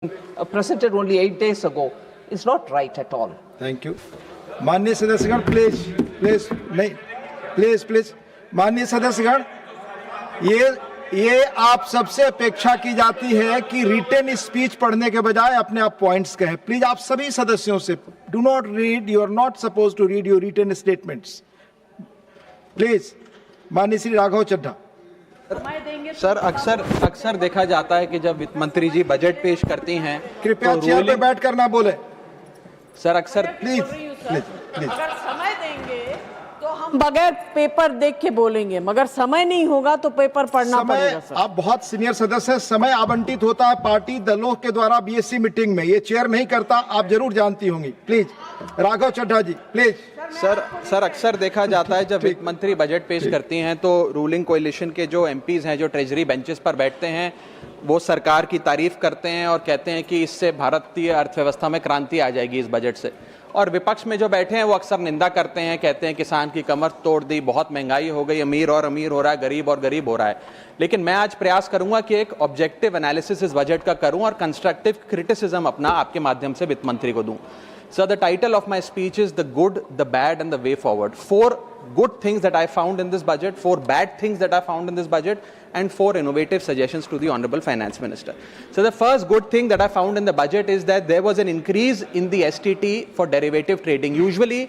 presented only 8 days ago is not right at all. Thank you. माननीय सदस्यगण please माननीय सदस्यगण, ये आप सबसे अपेक्षा की जाती है कि रिटन स्पीच पढ़ने के बजाय अपने आप पॉइंट्स कहें। प्लीज आप सभी सदस्यों से, do not read, you are not suppose to read your written statements. Please माननीय श्री राघव चड्ढा। सर, अक्सर देखा जाता है कि जब वित्त मंत्री जी बजट पेश करती हैं, कृपया तो चेयर पे बैठ कर ना बोले सर। अक्सर प्लीज। अगर समय देंगे तो हम बगैर पेपर देख के बोलेंगे, मगर समय नहीं होगा तो पेपर पढ़ना पड़ेगा सर। आप बहुत सीनियर सदस्य हैं, समय आवंटित होता है पार्टी दलों के द्वारा बीएससी मीटिंग में, ये चेयर नहीं करता, आप जरूर जानती होंगी। Please Raghav Chadha ji please. Sir अक्सर देखा जाता है जब वित्त मंत्री बजट पेश करती हैं तो रूलिंग कोalition के जो एमपीज हैं, जो ट्रेजरी बेंचेस पर बैठते हैं, वो सरकार की तारीफ करते हैं और कहते हैं कि इससे भारतीय अर्थव्यवस्था में क्रांति आ जाएगी इस बजट से। और विपक्ष में जो बैठे हैं वो अक्सर निंदा करते हैं, कहते हैं किसान की कमर तोड़ दी, बहुत महंगाई हो गई, अमीर और अमीर हो रहा है, गरीब और गरीब हो रहा है। लेकिन मैं आज प्रयास करूंगा कि एक ऑब्जेक्टिव एनालिसिस इस बजट का करूं और कंस्ट्रक्टिव क्रिटिसिज्म अपना आपके माध्यम से वित्त मंत्री को दूं। So the title of my speech is The Good, the Bad and the Way Forward. 4 good things that I found in this budget, 4 bad things that I found in this budget, and 4 innovative suggestions to the Honorable Finance Minister. So the first good thing that I found in the budget is that there was an increase in the STT for derivative trading. Usually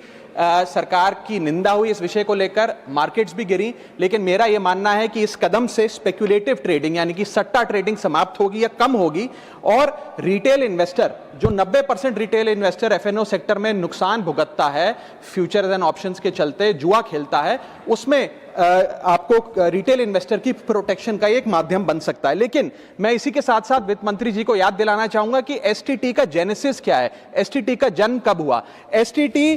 सरकार की निंदा हुई इस विषय को लेकर, markets भी गिरी, लेकिन मेरा यह मानना है कि इस कदम से स्पेक्युलेटिव ट्रेडिंग यानी कि सट्टा ट्रेडिंग समाप्त होगी या कम होगी और रिटेल इन्वेस्टर, जो 90% रिटेल इन्वेस्टर एफएनओ सेक्टर में नुकसान भुगतता है, फ्यूचर्स एंड ऑप्शंस के चलते जुआ खेलता है, उसमें आपको रिटेल इन्वेस्टर की प्रोटेक्शन का एक माध्यम बन सकता है। लेकिन मैं इसी के साथ साथ वित्त मंत्री जी को याद दिलाना चाहूंगा कि एसटीटी का जेनेसिस क्या है, एसटीटी का जन्म कब हुआ। एसटीटी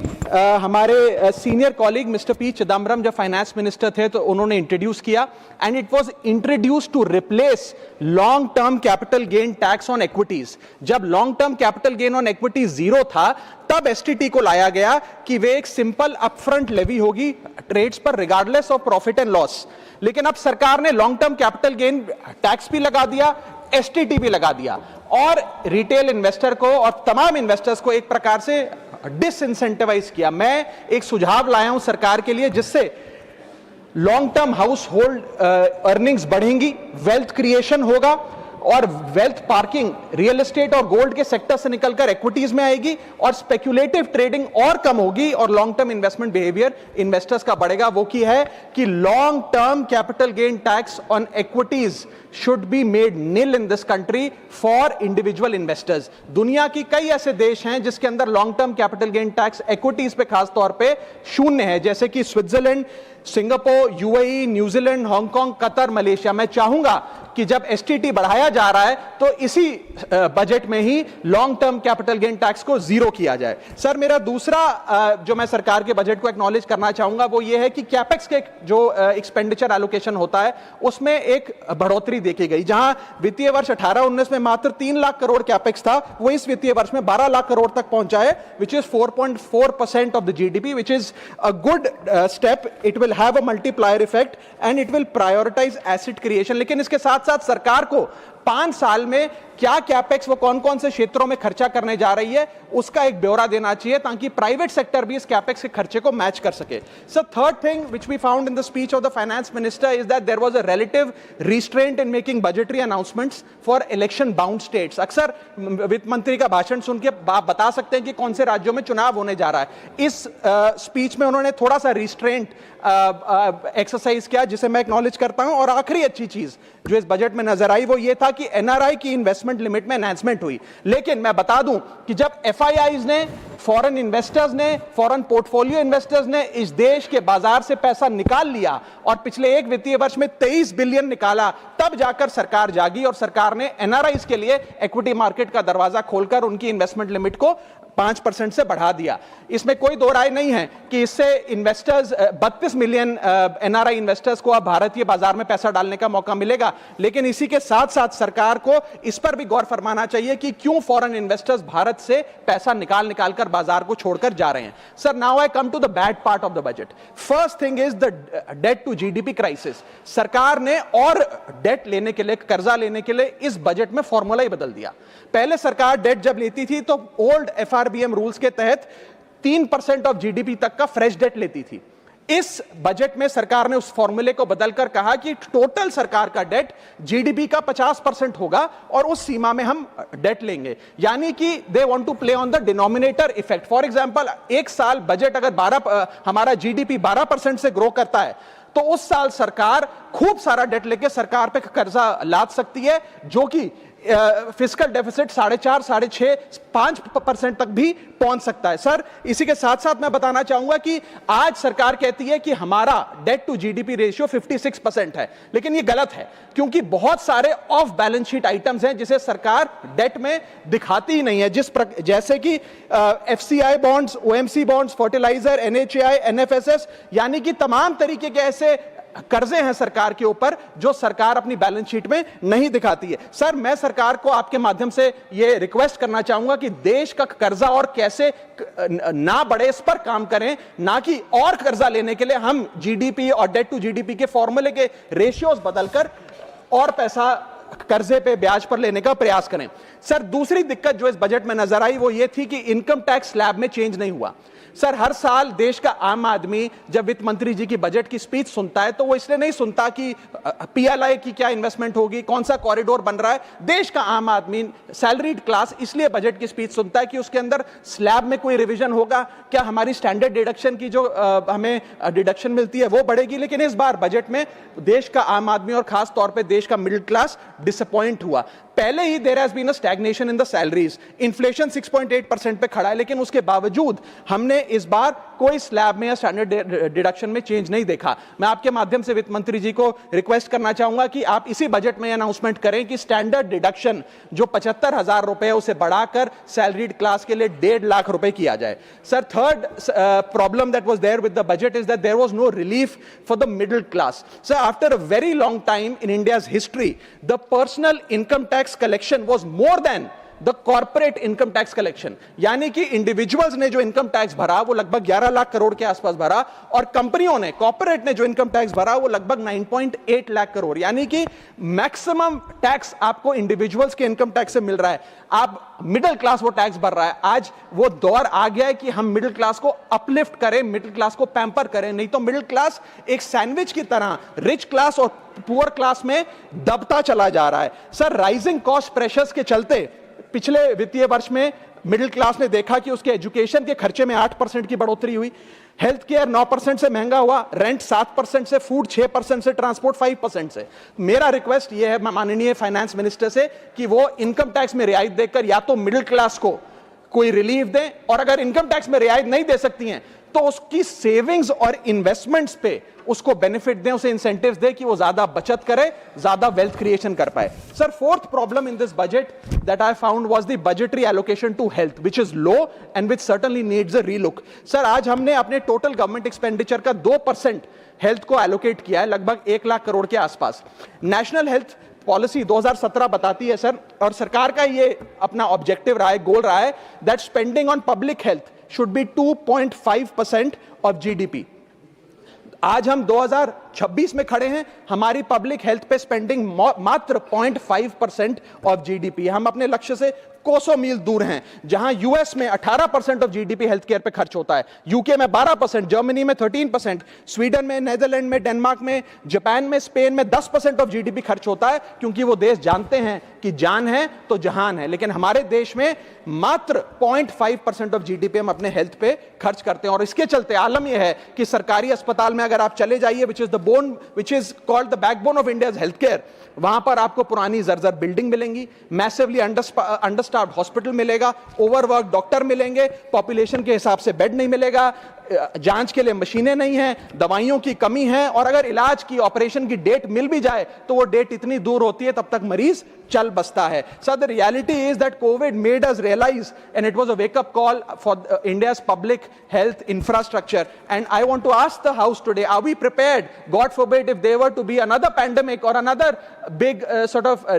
हमारे senior colleague mister P Chidambaram जब फाइनेंस मिनिस्टर थे तो उन्होंने इंट्रोड्यूस किया, and it was introduce to replace long term capital gain tax on equities. जब long term capital gain on equities 0 था, तब एसटीटी को लाया गया कि वे एक सिंपल अपफ्रंट लेवी होगी ट्रेड्स पर regardless of profit and loss. लेकिन अब सरकार ने long term capital gain tax भी लगा दिया, एसटीटी भी लगा दिया, और रिटेल इन्वेस्टर को और तमाम इन्वेस्टर्स को एक प्रकार से डिसइंसेंटिवाइज किया। मैं एक सुझाव लाया हूं सरकार के लिए जिससे long term house hold earnings बढ़ेंगी, वेल्थ क्रिएशन होगा और वेल्थ पार्किंग रियल एस्टेट और गोल्ड के सेक्टर से निकलकर इक्विटीज में आएगी और स्पेक्युलेटिव ट्रेडिंग और कम होगी और long term investment behaviour investors का बढ़ेगा। वो की है कि long term capital gain tax on equities should be made nil in this country for individual investors. दुनिया की कई ऐसे देश हैं जिसके अंदर long term capital gain tax equities पे खास तौर पे शून्य है, जैसे कि Switzerland, Singapore, UAE, New Zealand, Hong Kong, Qatar, Malaysia. मैं चाहूंगा कि जब एसटीटी बढ़ाया जा रहा है तो इसी बजट में ही long term capital gain tax को 0 किया जाए। सर, मेरा दूसरा जो मैं सरकार के बजट को एक्नॉलेज करना चाहूंगा वो ये है कि कैपेक्स के जो एक्सपेंडिचर एलोकेशन होता है उसमें एक बढ़ोतरी देखी गई। जहां वित्तीय वर्ष 18-19 में मात्र 3 लाख करोड़ कैपेक्स था, वो इस वित्तीय वर्ष में 12 लाख करोड़ तक पहुंचा है, which is 4.4% of the GDP, which is a good step. It will have a multiplier effect and it will prioritize asset creation. लेकिन इसके साथ साथ सरकार को 5 साल में क्या कैपेक्स, वो कौन कौन से क्षेत्रों में खर्चा करने जा रही है, उसका एक ब्यौरा देना चाहिए ताकि प्राइवेट सेक्टर भी इस कैपेक्स के खर्चे को मैच कर सके। Sir, third thing which we found in the speech of the finance minister is that there was a relative restraint in making budgetary announcements for election bound states. अक्सर वित्त मंत्री का भाषण सुन के आप बता सकते हैं कि कौन से राज्यों में चुनाव होने जा रहा है। इस स्पीच में उन्होंने थोड़ा सा रिस्ट्रेंट एक्सरसाइज किया, जिसे मैं एक्नॉलेज करता हूं। और आखिरी अच्छी चीज जो इस बजट में नजर आई वो ये था कि एनआरआई की इन्वेस्टमेंट लिमिट में एनहांसमेंट हुई। लेकिन मैं बता दूं कि जब एफआईआईज ने, फॉरेन इन्वेस्टर्स ने, फॉरेन पोर्टफोलियो इन्वेस्टर्स ने इस देश के बाजार से पैसा निकाल लिया और पिछले एक वित्तीय वर्ष में 23 बिलियन निकाला, तब जाकर सरकार जागी और सरकार ने एनआरआईज के लिए इक्विटी मार्केट का दरवाजा खोलकर उनकी इन्वेस्टमेंट लिमिट को 5% से बढ़ा दिया। इसमें कोई दो राय नहीं है कि इससे इन्वेस्टर्स 32 मिलियन एनआरआई इन्वेस्टर्स को अब भारतीय बाजार में पैसा डालने का मौका मिलेगा। लेकिन इसी के साथ साथ सरकार को इस पर भी गौर फरमाना चाहिए कि क्यों फॉरेन इन्वेस्टर्स भारत से पैसा निकाल कर बाजार को छोड़कर जा रहे हैं। Sir, now I come to the bad part of the budget. First thing is the debt to GDP crisis. सरकार ने और डेट लेने के लिए, कर्जा लेने के लिए इस बजट में फॉर्मूला ही बदल दिया। पहले सरकार डेट जब लेती थी तो ओल्ड एफआरबीएम रूल्स के तहत 3% ऑफ जीडीपी तक का फ्रेश डेट लेती थी। इस बजट में सरकार ने उस फॉर्मूले को बदलकर कहा कि टोटल सरकार का डेट जीडीपी का 50% होगा और उस सीमा में हम डेट लेंगे। यानी कि they want to play on the denominator effect. For example, एक साल बजट अगर हमारा जीडीपी 12% से ग्रो करता है तो उस साल सरकार खूब सारा डेट लेके सरकार पे कर्जा लाद सकती है, जो कि फिस्कल डेफिसिट 4.5, 6.5, 5% तक भी पहुंच सकता है। सर, इसी के साथ साथ मैं बताना चाहूंगा कि आज सरकार कहती है कि हमारा डेट टू जीडीपी रेशियो 56% है, लेकिन ये गलत है, क्योंकि बहुत सारे ऑफ बैलेंस शीट आइटम्स हैं जिसे सरकार डेट में दिखाती ही नहीं है, जैसे कि FCI bonds, OMC bonds, fertiliser, NHAI, NFSS, यानी कि तमाम तरीके के ऐसे कर्जे हैं सरकार के ऊपर जो सरकार अपनी बैलेंस शीट में नहीं दिखाती है। सर, मैं सरकार को आपके माध्यम से यह रिक्वेस्ट करना चाहूंगा कि देश का कर्जा और कैसे ना बढ़े इस पर काम करें, ना कि और कर्जा लेने के लिए हम जीडीपी और डेट टू जीडीपी के फॉर्मूले के रेशियोज बदलकर और पैसा कर्जे पे ब्याज पर लेने का प्रयास करें। सर, दूसरी दिक्कत जो इस बजट में नजर आई वो ये थी कि इनकम टैक्स स्लैब में चेंज नहीं हुआ। सर, हर साल देश का आम आदमी जब वित्त मंत्री जी की बजट की स्पीच सुनता है तो वो इसलिए नहीं सुनता कि पीएलआई की क्या इन्वेस्टमेंट होगी, कौन सा कॉरिडोर बन रहा है। देश का आम आदमी, सैलरीड क्लास, इसलिए बजट की स्पीच सुनता है कि उसके अंदर स्लैब में कोई रिवीजन होगा, क्या हमारी स्टैंडर्ड डिडक्शन की जो हमें डिडक्शन मिलती है वो बढ़ेगी। लेकिन इस बार बजट में देश का आम आदमी और खास तौर पर देश का मिडिल क्लास डिसअपॉइंट हुआ। पहले ही there has been a stagnation in the salaries. Inflation 6.8% पे खड़ा है, लेकिन उसके बावजूद हमने इस बार कोई स्लैब में या स्टैंडर्ड डिडक्शन में चेंज नहीं देखा। मैं आपके माध्यम से वित्त मंत्री जी को रिक्वेस्ट करना चाहूंगा कि आप इसी बजट में अनाउंसमेंट करें कि स्टैंडर्ड डिडक्शन जो 75,000 रुपए उसे बढ़ाकर सैलरीड क्लास के लिए 1.5 लाख रुपए किया जाए। Sir, third problem that was there with the budget is that there was no relief for the middle class. Sir, after a very long time in India's history, the personal income tax collection was more than the corporate income tax collection। यानी कि individuals ने जो income tax भरा वो लगभग 11 लाख करोड़ के आसपास भरा, और कंपनियों ने, कॉर्पोरेट ने जो इनकम टैक्स भरा वो लगभग 9.8 लाख करोड़। यानी कि मैक्सिमम टैक्स आपको इंडिविजुअल्स के इनकम टैक्स से मिल रहा है, आप मिडिल क्लास वो टैक्स भर रहा है। आज वो दौर आ गया है कि हम मिडिल क्लास को अपलिफ्ट करें, मिडिल क्लास को पैम्पर करें, नहीं तो मिडिल क्लास एक सैंडविच की तरह रिच क्लास और पुअर क्लास में दबता चला जा रहा है। सर, राइजिंग कॉस्ट प्रेशर्स के चलते पिछले वित्तीय वर्ष में मिडिल क्लास ने देखा कि उसके एजुकेशन के खर्चे में 8% की बढ़ोतरी हुई, हेल्थ केयर 9% से महंगा हुआ, रेंट 7% से, फूड 6% से, ट्रांसपोर्ट 5% से। मेरा रिक्वेस्ट यह है माननीय फाइनेंस मिनिस्टर से कि वो इनकम टैक्स में रियायत देकर या तो मिडिल क्लास को कोई रिलीफ दें, और अगर इनकम टैक्स में रियायत नहीं दे सकती हैं तो उसकी सेविंग्स और इन्वेस्टमेंट्स पे उसको बेनिफिट दें, उसे इंसेंटिव्स दें कि वो ज्यादा बचत करे, ज्यादा वेल्थ क्रिएशन कर पाए। Sir, fourth problem in this budget that I found was the budgetary allocation to health, which is low and which certainly needs a relook. Sir, आज हमने अपने टोटल गवर्नमेंट एक्सपेंडिचर का 2% हेल्थ को allocate किया है, लगभग 1 लाख करोड़ के आसपास। नेशनल हेल्थ पॉलिसी 2017 बताती है सर, और सरकार का ये अपना ऑब्जेक्टिव रहा है, गोल रहा है, that spending on public health should be 2.5% of GDP। आज हम 2026 में खड़े हैं, हमारी पब्लिक हेल्थ पे स्पेंडिंग मात्र 0.5% ऑफ जीडीपी। हम अपने लक्ष्य से कोसों मील दूर हैं। जहां यूएस में 18% ऑफ जीडीपी हेल्थ केयर पे खर्च होता है, यूके में 12%, जर्मनी में 13%, स्वीडन में, नेदरलैंड में, डेनमार्क में, जापान में, स्पेन में 10% ऑफ जीडीपी खर्च होता है, क्योंकि वो देश जानते हैं कि जान है तो जहान है। लेकिन हमारे देश में मात्र 0.5% ऑफ जीडीपी हम अपने हेल्थ पे खर्च करते हैं, और इसके चलते आलम यह है कि सरकारी अस्पताल में अगर आप चले जाइए, which is called the backbone of India's healthcare, वहां पर आपको पुरानी जर्जर बिल्डिंग मिलेंगी, मैसिवली अंडरस्टाफ्ड हॉस्पिटल मिलेगा, ओवरवर्क डॉक्टर मिलेंगे, पॉपुलेशन के हिसाब से बेड नहीं मिलेगा, जांच के लिए मशीनें नहीं हैं, दवाइयों की कमी है, और अगर इलाज की, ऑपरेशन की डेट मिल भी जाए तो वो डेट इतनी दूर होती है तब तक मरीज चल बसता है. Sir, the reality is that COVID made us realize, and it was a wake-up call for India's public health infrastructure. And I want to ask the House today, are we prepared, God forbid, if there were to be another pandemic or another big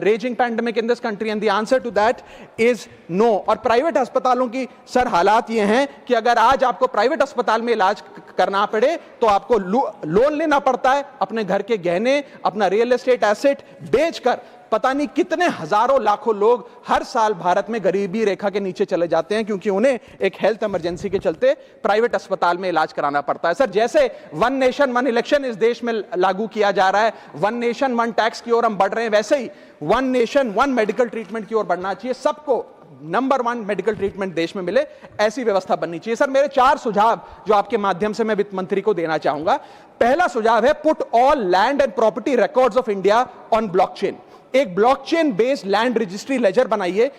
raging pandemic in this country? And the answer to that is no. और private अस्पतालों की sir हालात ये हैं कि अगर आज आपको प्राइवेट अस्पताल में इलाज करना पड़े तो आपको लोन लेना पड़ता है, अपने घर के गहने, अपना रियल एस्टेट एसेट बेचकर पता नहीं कितने हजारों लाखों लोग हर साल भारत में गरीबी रेखा के नीचे चले जाते हैं क्योंकि उन्हें एक हेल्थ इमरजेंसी के चलते प्राइवेट अस्पताल में इलाज कराना पड़ता है. सर, जैसे वन नेशन वन इलेक्शन इस देश में लागू किया जा रहा है, वन नेशन वन टैक्स की ओर हम बढ़ रहे हैं, वैसे ही one nation one medical treatment की ओर बढ़ना चाहिए. सबको नंबर 1 मेडिकल ट्रीटमेंट देश में मिले, ऐसी व्यवस्था बननी चाहिए. सर, मेरे 4 सुझाव जो आपके माध्यम से मैं वित्त मंत्री को देना चाहूंगा. पहला सुझाव है, put all land and property records of India on blockchain. एक blockchain based land registry ledger बनाइए.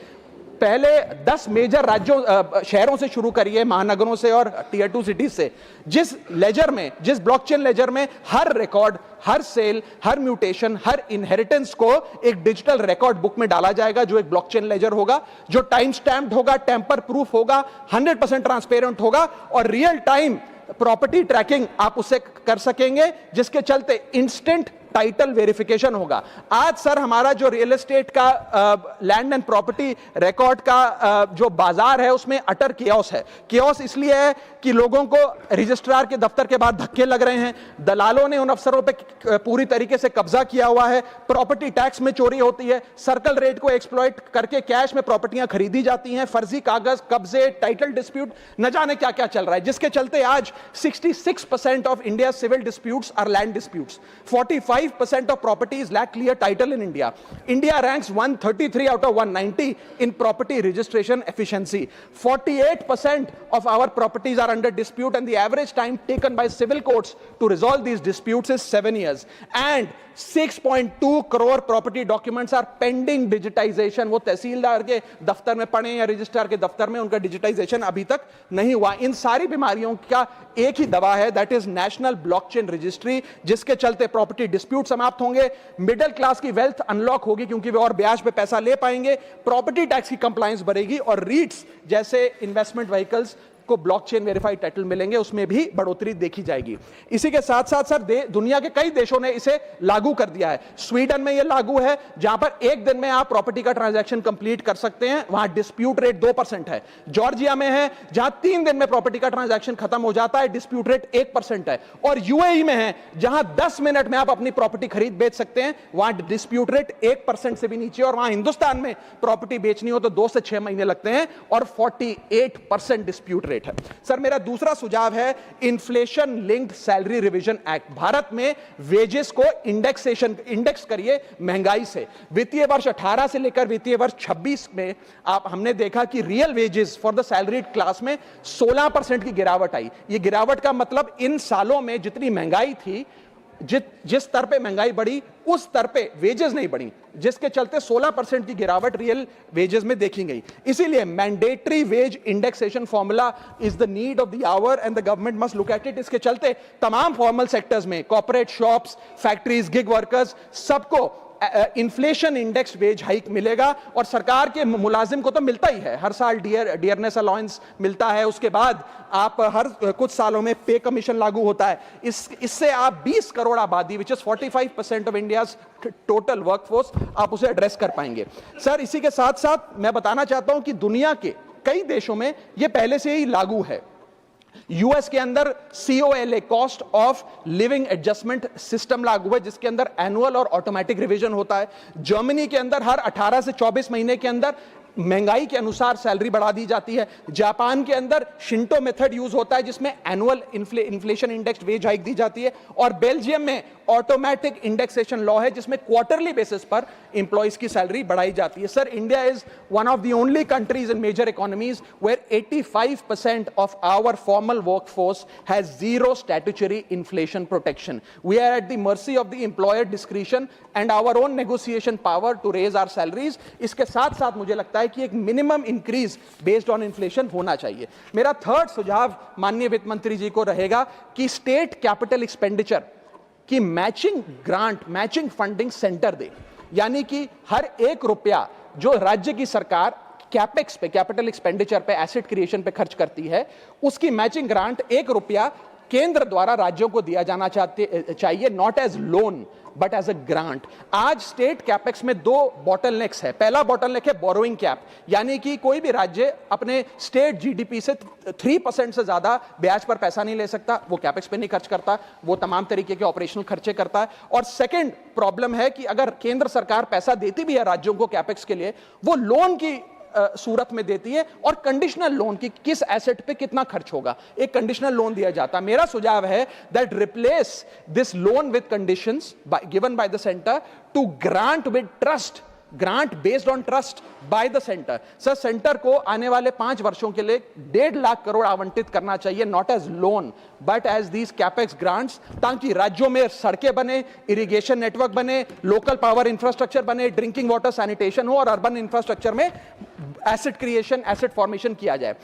पहले 10 मेजर राज्यों शहरों से शुरू करिए, महानगरों से और टियर 2 सिटीज से. जिस ब्लॉकचेन लेजर में हर रिकॉर्ड, हर सेल, हर म्यूटेशन, हर इनहेरिटेंस को एक डिजिटल रिकॉर्ड बुक में डाला जाएगा जो एक ब्लॉकचेन लेजर होगा, जो टाइम स्टैम्प्ड होगा, टेम्पर प्रूफ होगा, 100% ट्रांसपेरेंट होगा और रियल टाइम प्रॉपर्टी ट्रैकिंग आप उससे कर सकेंगे, जिसके चलते इंस्टेंट टाइटल वेरिफिकेशन होगा. आज सर हमारा जो रियल एस्टेट का लैंड एंड प्रॉपर्टी रिकॉर्ड का जो बाजार है उसमें अटर कियोस है. कियोस इसलिए है कि लोगों को रजिस्ट्रार के दफ्तर के बाद धक्के लग रहे हैं, दलालों ने उन अफसरों पे पूरी तरीके से कब्जा किया हुआ है, प्रॉपर्टी टैक्स में चोरी होती है, सर्कल रेट को एक्सप्लॉइट करके कैश में प्रॉपर्टियां खरीदी जाती हैं, फर्जी कागज, कब्जे, टाइटल डिस्प्यूट, न जाने क्या क्या चल रहा है, जिसके चलते आज 66% of India civil disputes are land disputes. 45% of properties lack clear title in India. India ranks 133 out of 190 in property registration efficiency. 48% of our properties are under dispute and the average time taken by civil courts to resolve these disputes is 7 years. And 6.2 crore property documents are pending digitization. वो तहसीलदार के दफ्तर में पड़े या registrar के दफ्तर में, उनका डिजिटाइजेशन अभी तक नहीं हुआ. इन सारी बीमारियों का एक ही दवा है, that is national blockchain registry, जिसके चलते प्रॉपर्टी डिस्प्यूट समाप्त होंगे, मिडिल क्लास की वेल्थ अनलॉक होगी क्योंकि वे और ब्याज पे पैसा ले पाएंगे, प्रॉपर्टी टैक्स की कंप्लायंस बढ़ेगी और रीट्स जैसे इन्वेस्टमेंट व्हीकल्स को ब्लॉकचेन वेरीफाइड टाइटल मिलेंगे, उसमें भी बढ़ोतरी देखी जाएगी. इसी के साथ साथ सर दुनिया के कई देशों ने इसे लागू कर दिया है. स्वीडन में यह लागू है जहां पर एक दिन में आप प्रॉपर्टी का ट्रांजैक्शन कंप्लीट कर सकते हैं, वहां डिस्प्यूट रेट 2% है. जॉर्जिया में है जहां 3 दिन में प्रॉपर्टी का ट्रांजैक्शन खत्म हो जाता है, डिस्प्यूट रेट 1% है. और यूएई में है जहां 10 मिनट में आप अपनी प्रॉपर्टी खरीद बेच सकते हैं, वहां डिस्प्यूट रेट 1% से भी नीचे. और वहां हिंदुस्तान में प्रॉपर्टी बेचनी हो तो 2 से 6 महीने लगते हैं और 48% डिस्प्यूट रेट है. सर, मेरा दूसरा सुझाव है inflation linked salary revision act. Bharat में वेजेस को इंडेक्स करिए महंगाई से. वित्तीय वर्ष 18 से लेकर वित्तीय वर्ष 26 में हमने देखा कि real wages for the salaried class में 16% की गिरावट आई. ये गिरावट का मतलब इन सालों में जितनी महंगाई थी, जिस स्तर पे महंगाई बढ़ी उस स्तर पे वेजेस नहीं बढ़ी, जिसके चलते 16% की गिरावट रियल वेजेस में देखी गई. इसीलिए mandatory wage indexation formula is the need of the hour and the government must look at it. इसके चलते तमाम फॉर्मल सेक्टर्स में, corporate, shops, factories, gig workers, सबको इन्फ्लेशन इंडेक्स वेज हाइक मिलेगा. और सरकार के मुलाजिम को तो मिलता ही है, हर साल डियरनेस अलाउंस मिलता है, उसके बाद आप हर कुछ सालों में पे कमीशन लागू होता है. इससे आप 20 करोड़ आबादी, which is 45% of India's total workforce, आप उसे एड्रेस कर पाएंगे. सर, इसी के साथ साथ मैं बताना चाहता हूं कि दुनिया के कई देशों में यह पहले से ही लागू है. यूएस के अंदर COLA, cost of living adjustment system लागू है, जिसके अंदर एनुअल और ऑटोमेटिक रिवीजन होता है. जर्मनी के अंदर हर 18 से 24 महीने के अंदर महंगाई के अनुसार सैलरी बढ़ा दी जाती है. जापान के अंदर शिंटो मेथड यूज होता है जिसमें annual inflation index wage hike दी जाती है. और बेल्जियम में ऑटोमेटिक इंडेक्सेशन लॉ है जिसमें क्वार्टरली बेसिस पर एम्प्लॉइज की सैलरी बढ़ाई जाती है. Sir, India is one of the only countries in major economies where 85% of our formal workforce has zero statutory inflation protection. We are at the mercy of the employer discretion and our own negotiation power to raise our salaries. इसके साथ साथ मुझे लगता है कि एक minimum increase based on inflation होना चाहिए. मेरा थर्ड सुझाव माननीय वित्त मंत्री जी को रहेगा कि स्टेट कैपिटल एक्सपेंडिचर की matching grant, matching funding centre दे. यानी कि हर 1 रुपया जो राज्य की सरकार कैपेक्स पे, कैपिटल एक्सपेंडिचर पे, एसेट क्रिएशन पे खर्च करती है, उसकी मैचिंग ग्रांट 1 रुपया केंद्र द्वारा राज्यों को दिया जाना चाहिए, not as loan but as a grant. आज स्टेट कैपेक्स में 2 बॉटलनेक्स है। पहला बॉटलनेक है बोरोइंग कैप, यानी कि कोई भी राज्य अपने स्टेट जीडीपी से 3% से ज्यादा ब्याज पर पैसा नहीं ले सकता, वो कैपेक्स पे नहीं खर्च करता, वो तमाम तरीके के ऑपरेशनल खर्चे करता है। और सेकंड प्रॉब्लम है कि अगर केंद्र सरकार पैसा देती भी है राज्यों को कैपेक्स के लिए, वो लोन की सूरत में देती है, और कंडीशनल लोन की किस एसेट पे कितना खर्च होगा, एक कंडीशनल लोन दिया जाता है। मेरा सुझाव है that replace this loan with conditions given by the centre to grant with trust, grant based on trust by the centre. Sir, centre को आने वाले 5 वर्षों के लिए 1.5 लाख करोड़ आवंटित करना चाहिए, not as loan but as these capex grants, ताकि राज्यों में सड़कें बने, इरिगेशन नेटवर्क बने, लोकल पावर इंफ्रास्ट्रक्चर बने, ड्रिंकिंग वाटर सैनिटेशन हो, और अर्बन इंफ्रास्ट्रक्चर में एसेट क्रिएशन, एसेट फॉर्मेशन किया जाए।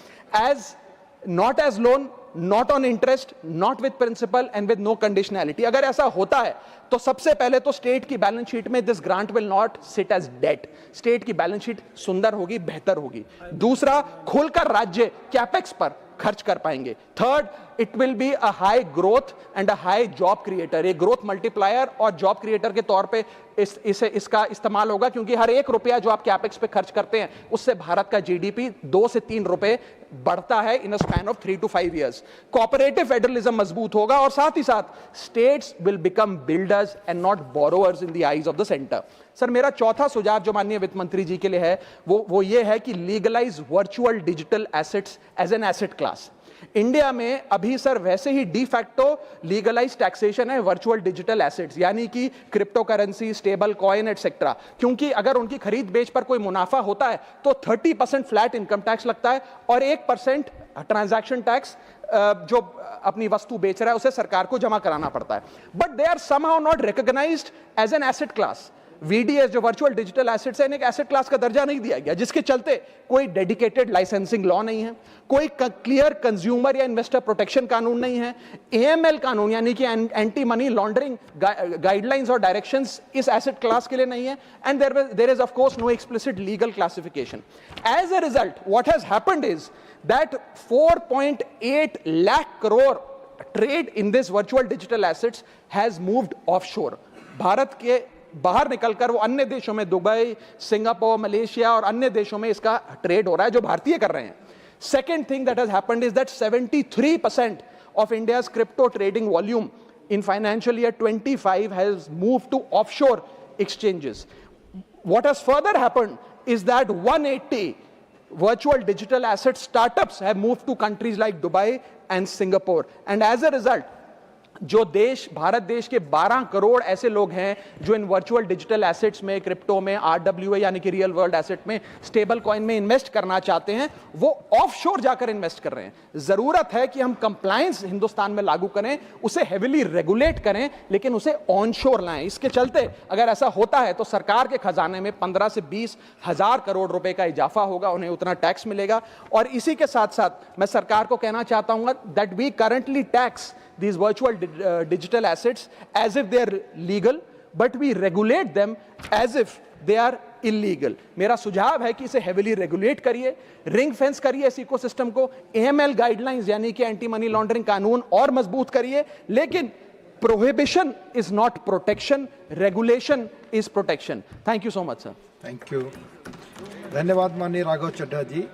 As not as loan, not on interest, not with principal and with no conditionality. अगर ऐसा होता है तो सबसे पहले तो स्टेट की बैलेंस शीट में this grant will not sit as debt, state की बैलेंस शीट सुंदर होगी, बेहतर होगी। दूसरा, खुलकर राज्य कैपेक्स पर खर्च कर पाएंगे। Third, it will be a high growth and a high job creator, ये ग्रोथ मल्टीप्लायर और जॉब क्रिएटर के तौर पे इसका इस्तेमाल होगा, क्योंकि हर 1 रुपया जो आप कैपेक्स पे खर्च करते हैं उससे भारत का जीडीपी 2 से 3 रुपए बढ़ता है in a span of 3 to 5 years। Cooperative federalism मजबूत होगा, और साथ ही साथ states will become builders and not borrowers in the eyes of the centre. Sir, मेरा चौथा सुझाव जो माननीय वित्त मंत्री जी के लिए है वो ये है कि legalise virtual digital assets as an asset class. India में अभी सर वैसे ही डी फैक्टो लीगलाइज टैक्सेशन है वर्चुअल डिजिटल एसेट्स, यानी कि cryptocurrency, stable coin et cetera, क्योंकि अगर उनकी खरीद बेच पर कोई मुनाफा होता है तो 30% फ्लैट इनकम टैक्स लगता है, और 1% ट्रांजैक्शन टैक्स जो अपनी वस्तु बेच रहा है उसे सरकार को जमा कराना पड़ता है। But they are somehow not recognised as an asset class. VDS जो वर्चुअल डिजिटल एसेट्स है, इन्हें एक एसेट क्लास का दर्जा नहीं दिया गया, जिसके चलते कोई डेडिकेटेड लाइसेंसिंग लॉ नहीं है, कोई क्लियर कंज्यूमर या इन्वेस्टर प्रोटेक्शन कानून नहीं है, AML कानून यानी कि एंटी मनी लॉन्ड्रिंग गाइडलाइंस और डायरेक्शंस इस एसेट क्लास के लिए नहीं है, and there is of course no explicit legal classification. As a result what has happened is that 4.8 lakh crore trade in this virtual digital assets has moved offshore. Bharat के बाहर निकलकर वो अन्य देशों में, दुबई, सिंगापुर, मलेशिया और अन्य देशों में इसका ट्रेड हो रहा है, जो भारतीय कर रहे हैं। Second thing that has happened is that 73% of India's crypto trading volume in financial year 25 has moved to offshore exchanges. What has further happened is that 180 virtual digital asset startups have moved to countries like Dubai and Singapore, and as a result जो देश, भारत देश के 12 करोड़ ऐसे लोग हैं जो इन virtual digital assets में, crypto में, RWA यानी कि रियल वर्ल्ड एसेट में, स्टेबल कॉइन में इन्वेस्ट करना चाहते हैं, वो ऑफशोर जाकर इन्वेस्ट कर रहे हैं। जरूरत है कि हम कंप्लायंस हिंदुस्तान में लागू करें, उसे हेविली रेगुलेट करें, लेकिन उसे ऑनशोर लाएं। इसके चलते अगर ऐसा होता है तो सरकार के खजाने में 15 से 20 हजार करोड़ रुपए का इजाफा होगा, उन्हें उतना टैक्स मिलेगा। और इसी के साथ साथ मैं सरकार को कहना चाहता हूं that we currently tax these virtual digital assets as if they are legal, but we regulate them as if they are illegal. मेरा सुझाव है कि इसे heavily regulate करिए, रिंग फेंस करिए इस इकोसिस्टम को, AML गाइडलाइंस यानी कि एंटी मनी लॉन्ड्रिंग कानून और मजबूत करिए, लेकिन prohibition is not protection, regulation is protection. Thank you so much, sir. Thank you, धन्यवाद माननीय राघव चड्ढा जी।